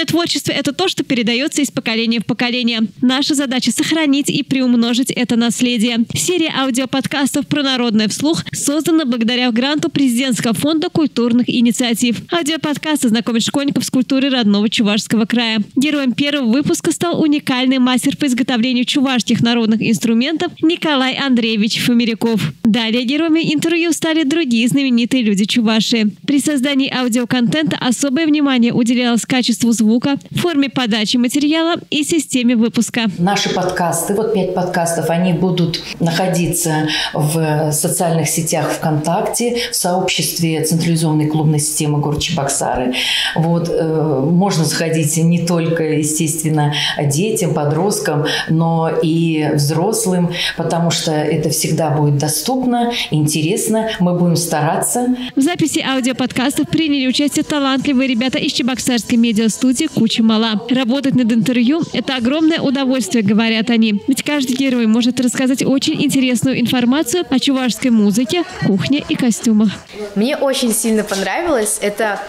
Народное творчество – это то, что передается из поколения в поколение. Наша задача – сохранить и приумножить это наследие. Серия аудиоподкастов про народное вслух создана благодаря гранту Президентского фонда культурных инициатив. Аудиоподкасты знакомят школьников с культурой родного Чувашского края. Героем первого выпуска стал уникальный мастер по изготовлению чувашских народных инструментов Николай Андреевич Фомеряков. Далее героями интервью стали другие знаменитые люди Чувашии. При создании аудиоконтента особое внимание уделялось качеству звука, форме подачи материала и системе выпуска. Наши подкасты, 5 подкастов, они будут находиться в социальных сетях ВКонтакте, в сообществе централизованной клубной системы города Чебоксары. Можно заходить не только, естественно, детям, подросткам, но и взрослым, потому что это всегда будет доступно, интересно. Мы будем стараться. В записи аудиоподкастов приняли участие талантливые ребята из чебоксарской медиастудии «Куча мала». Работать над интервью – это огромное удовольствие, говорят они. Ведь каждый герой может рассказать очень интересную информацию о чувашской музыке, кухне и костюмах. Мне очень сильно понравилось. Это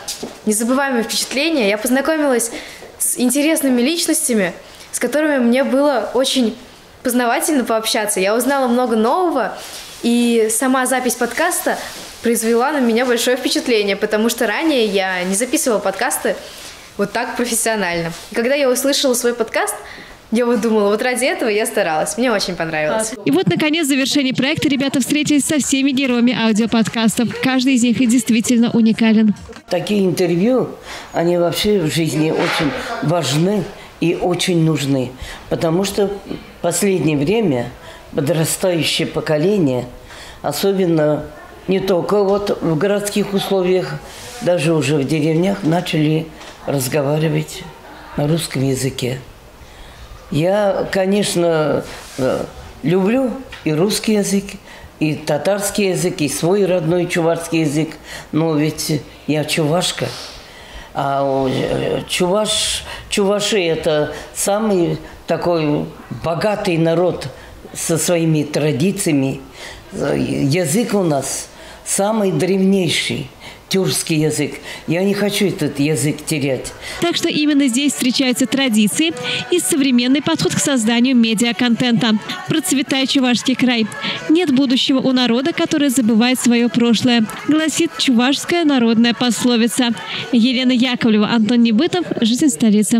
незабываемое впечатление. Я познакомилась с интересными личностями, с которыми мне было очень познавательно пообщаться. Я узнала много нового, и сама запись подкаста произвела на меня большое впечатление, потому что ранее я не записывала подкасты вот так профессионально. И когда я услышала свой подкаст, я думала, ради этого я старалась. Мне очень понравилось. И наконец, в завершении проекта ребята встретились со всеми героями аудиоподкастов. Каждый из них и действительно уникален. Такие интервью, они вообще в жизни очень важны и очень нужны. Потому что в последнее время подрастающее поколение, особенно не только в городских условиях, даже уже в деревнях начали разговаривать на русском языке. Я, конечно, люблю и русский язык, и татарский язык, и свой родной чувашский язык, но ведь я чувашка. А чуваши – это самый такой богатый народ со своими традициями. Язык у нас самый древнейший. Тюркский язык. Я не хочу этот язык терять. Так что именно здесь встречаются традиции и современный подход к созданию медиаконтента. Процветает Чувашский край. Нет будущего у народа, который забывает свое прошлое, гласит чувашская народная пословица. Елена Яковлева, Антон Небытов. Жизнь столицы.